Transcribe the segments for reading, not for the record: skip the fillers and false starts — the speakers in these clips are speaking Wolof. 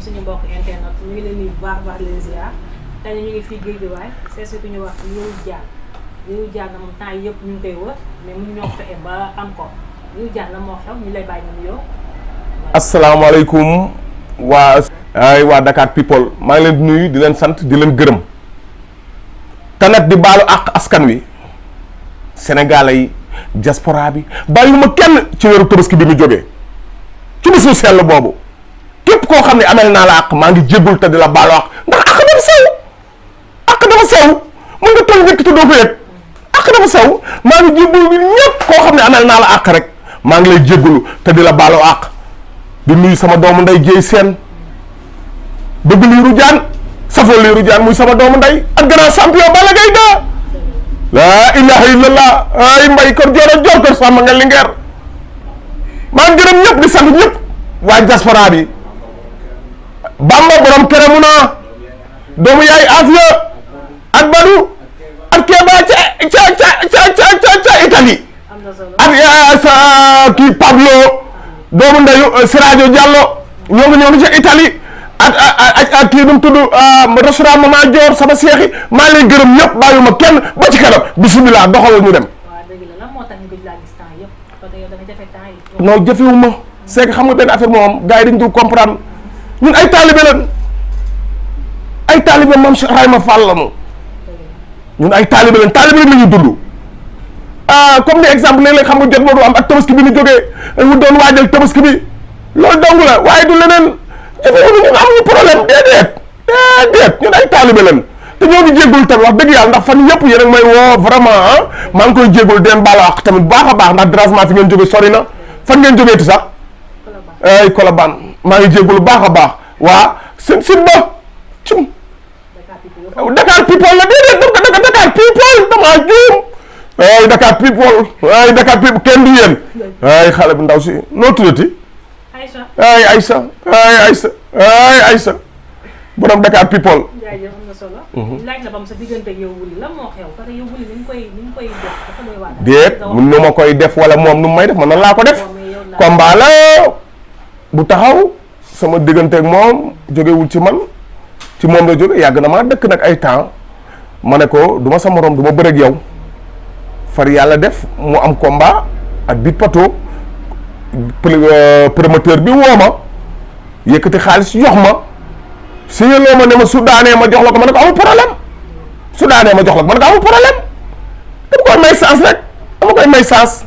asalaamaaleykum suñu mbokk internet ñu ngi leen di baax leen ziar tey ñu ngi fii Guédiawaye c'est ce que ñu wax Lirou Diane moom temps yëpp ñu ngi koy wër mais mun ñoo fexe ba am ko Lirou Diane la moo xew ñu lay bàyyi ñu nuyoo. asalaamaaleykum waa Dakar People maa ngi leen di nuyu di leen sant di leen gërëm te nag di baalu àq askan wi Sénégalais yi diaspora bi bàyyiwuma kenn ci weeru Tabaski bi mu jógee ci bisu sell boobu képp koo xam ne amel naa la àq maa ngi jéggul te di la baalu àq ndax àq dafa sew mën nga toll njëkk te doo ko yëg àq dafa sew maa ngi jéggul bi ñëpp koo xam ne amel naa la àq rek maa ngi lay jéggulu te di la baalu àq di nuyu sama doomu nday jéey seen bëgg Lirou Diane safoo Lirou Diane muy sama doomu nday ak grand champion Balla Gaye da laa ilaha illallah ay mbay kër joor joor kër sàmm nga lingeer maa ngi gërëm ñëpp di sant ñëpp waa diaspora bi Bamba borom kere Mouna doomu yaay Afia ak Badou ak Keba ca Italie ak sa kii Pablo doomu ndeyu Siradio Diallo ñoo ngi ñëw ca Italie ak kii nu mu tudd restaurant Mama Dior sama seexi maa ngi lay gërëm ñëpp bàyyuma kenn ba ci kanam bisimilah doxalal ñu dem. waaw dëgg la lan moo tax ñu gëj laa gis temps yëpp parce que yow da nga jafe temps yi. non jafewuma c'est que xam nga benn affaire moom gars yi dañu dul comprendre ñun ay taalibe lañ ay taalibe Mame Cheikh Ibrahima Fall la ñu ñun ay taalibe lañ la ñuy dund. comme ni exemple léeg-léeg xam nga jot moo du am ak tabaski bi ñu jógee mu doon waajal tabaski bi loolu dong la waaye du leneen jafewuñu ñun amuñu problème déedéet ñun ay taalibe lañ te ñoo ngi jéggul tamit wax dëgg yàlla ndax fan yëpp yéen a ngi may woo vraiment maa ngi koy jéggul den baala wax tamit baax a baax ndax dérangement fi ngeen jóge sori na fan ngeen jógee ti sax ay Colobane maa ngi jéggul baax a baax waa seen site ba cum Dakar People la déedéet Dakar People damaa juum ay Dakar People kenn du yéen ay xale bu ndaw si noo tuddati ay Aïssa borom Dakar People. jaajëf am na solo. laaj la bam sa diggante ak yow Wouly lan moo xew parce que yow Wouly ni ñu koy def dafa doy waar. déet mun nu ma koy def wala moom nu may def man nan laa ko def. combat la bu taxaw sama diggante ak moom jógewul ci man ci moom la jóge yàgg na maa dëkk nag ay temps ma ne ko du ma sa morom du ma bëreeg yow far yàlla def mu am combat ak bit pato promoteur bi woo ma yëkkati xaalis jox ma. si loo ma ne ma su daanee ma jox la ko ma ne ko amul problème su daanee ma jox la ko ma ne ko amul problème dama koy may chance rek dama koy may chance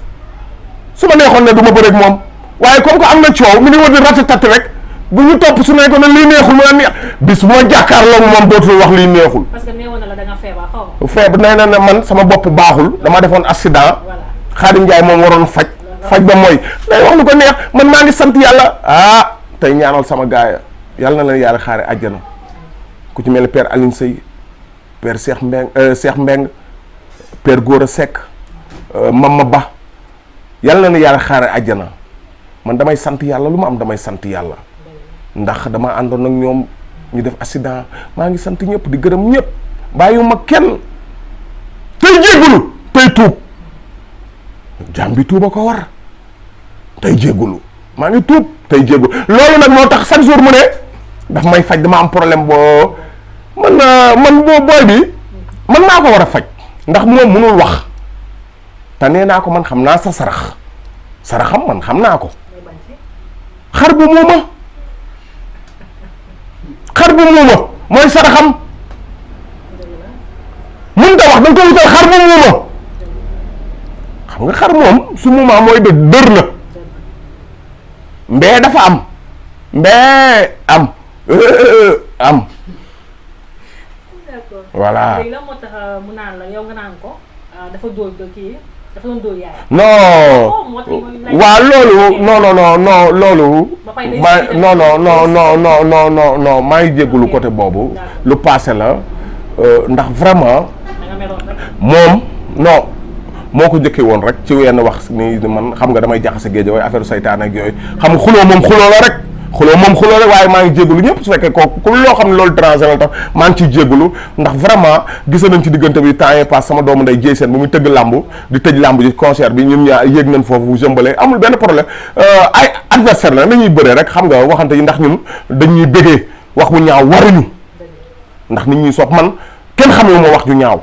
su ma neexoon ne du ma bëreeg moom waaye comme que am na coow mi ngi war di ratatat rek bu ñu topp su nekkoon ne lii neexul ma neex bis bu ma jàkkaarloo moom dootul wax lii neexul. parce que neewoon na la da nga feebar xaw ma. feebar nee na ne man sama bopp baaxul dama defoon accident. Xaadim Njaay moom waroon faj ba mooy day wax lu ko neex man maa ngi sant yàlla tey ñaanal sama gaaya yàlla na leen yàlla xaare àjjana ku ci mel ni père Aline Sey père Cheikh Mbeng père Gora Seck Mama Ba yàlla na leen yàlla xaare àjjana man damay sant yàlla lu ma am damay sant yàlla ndax dama àndoon ak ñoom ñu def accident maa ngi sant ñëpp di gërëm ñëpp bàyyiwuma kenn tey jéggulu tey tuub jaam bi tuuba ko war tey jéggulu maa ngi tuub tey jéggulu loolu nag moo tax chaque jour mu ne daf may faj dama am problème boo man booy bi man maa ko war a faj ndax moom mënul wax te nee naa ko man xam naa sa saraxam man xam naa ko xar bu muuma mooy saraxam mën ta wax da nga ko wutal xar bu muuma xam nga xar moom su muuma mooy dër na mbee dafa am voilà. léegi lan moo tax mu naan la yow nga naan ko dafa dóor kii dafa doon dóor yaay. non waaw loolu non loolu. non maa ngi jégalu côté boobu. lu passé la ndax vraiment. moom non moo ko njëkkee woon rek ci wenn wax ni man xam nga damay jaxase géej waaye affaire saytaan ak yooyu xam nga xuloo moom xuloo la rek xuloo moom xuloo rek waaye maa ngi jégalu ñëpp su fekkee kooku ku loo xam ne loolu dérangé la tax maa ngi ciy jégalu ndax vraiment gis nañ ci diggante bi temps yii pass sama doomu nday jéy seen bu muy tëgg làmb di tëj làmb ji concert bi ñun ñaa yéeg nañ foofu jëmbale amul benn problème ay adversaire la dañuy bëree rek xam nga waxante yi ndax ñun dañuy bégee wax bu ñaaw waruñu ndax nit ñi sopp man kenn xamee moo wax ju ñaaw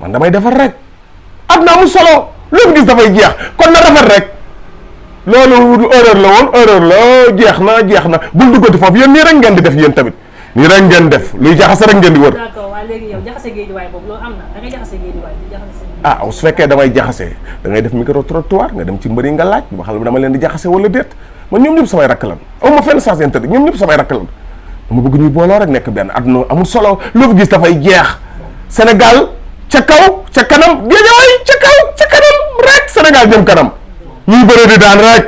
man damay defar rek àdduna amul solo loo gis dafay jeex kon na rafet rek loolu erreur la woon erreur la jeex na bul duggati foofu yéen nii rek ngeen di def yéen tamit nii rek ngeen def luy jaxase rek ngeen di wër. d'accord waaye léegi yow jaxase géejuwaay boobu loolu am na da ngay jaxase géejuwaay di jaxase. ah su fekkee damay jaxase da ngay def micro trottoir nga dem ci mbëri nga laaj ba xam ne dama leen di jaxase wala déet man ñoom ñëpp samay rakk lan aw ma fenn sens interdit ñoom ñëpp samay rakk lan dama bëgg ñuy booloo rek nekk benn àdduna amul solo loo fi gis dafay jeex Sénégal ca kaw ca kanam géejawaay ca kaw ca kanam rek Sénégal jëm kanam ñuy bëre di daan rek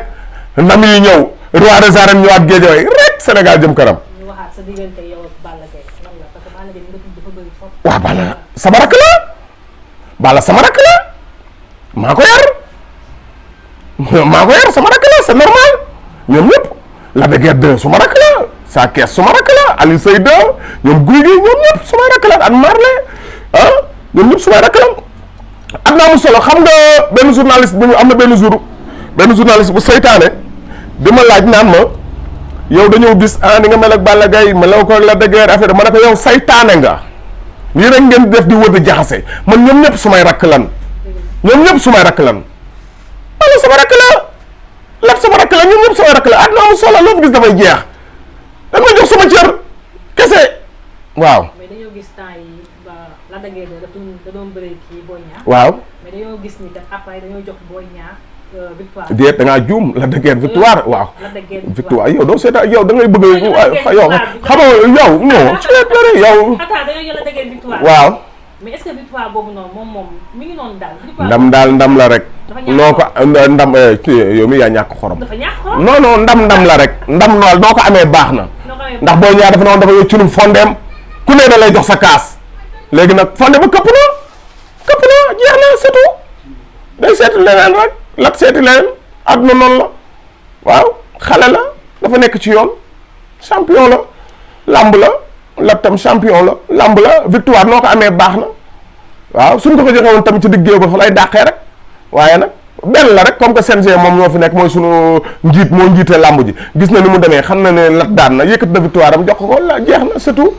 ndam yi ñëw roi des arènes ñëwaat géejawaay rek Sénégal jëm kanam. ñu waxaat sa diggante yow ak Balla Gaye lan la parce que Balla Gaye dafa bëri foofu. waaw Balla sama rakk la Balla sama rakk la maa ko yar sama rakk la c'est normal ñoom ñëpp la de guerre 2 suma rakk la Sa Kees suma rakk la Aliou Seye 2 ñoom Guy gi ñoom ñëpp suma rakk la ak Marley ñoom ñëpp suma rakk la am na amul solo xam nga benn journaliste bu am na benn journaliste bu seytaane di ma laaj naan ma yow dañoo gis ni nga mel ak Balla Gaye ma law ko la de guerre affaire ma ne ko yow saytaane nga lii rek ngeen def di wër di jaxase man ñoom ñëpp sumay rakk lan ñoom ñëpp sumay rakk lan wala sama rakk la lépp sama rakk la ñoom ñëpp samay rakk la àdduna amul solo loo fi gis dafay jeex da nga jox sama cër kese waaw. mais dañoo gis temps yi ba la da doon bëre kii Boy Niang. waaw mais dañoo gis ni kat après dañoo jox Boy Niang victoire. déet da ngaa juum la dëggeer victoire waaw. la dëggeer victoire yow doo seetaan yow da ngay bëgg yow xam nga yow non ci la bëre yow. xataa dañoo jël la dëggeer victoire. waaw. mais est-ce que victoire boobu noonu moom mi ngi noonu daal. ndam la rek. noo ko ndam yow mi yaa ñàkk xorom. dafa ñàkk xorom. non ndam la rek ndam noonu noo ko amee baax na. ndax Boy Niang dafa noonu dafa yow culum fondeem ku ne da lay jox sa kaas léegi nag fonde ba këpp na jeex na surtout day seeti leneen rek lat seeti leneen àdduna noonu la waaw xale la dafa nekk ci yoon champion la lamb la lat tam champion la lamb la victoire noo ko amee baax na waaw suñ ko joxe woon tamit ci diggéew ba fa lay dàqee rek waaye nag benn la rek comme que CNG moom ñoo fi nekk mooy sunu njiit moo njiitee lamb ji gis na ni mu demee xam na ne lat daan na yëkkat na victoire am jox ko la jeex na surtout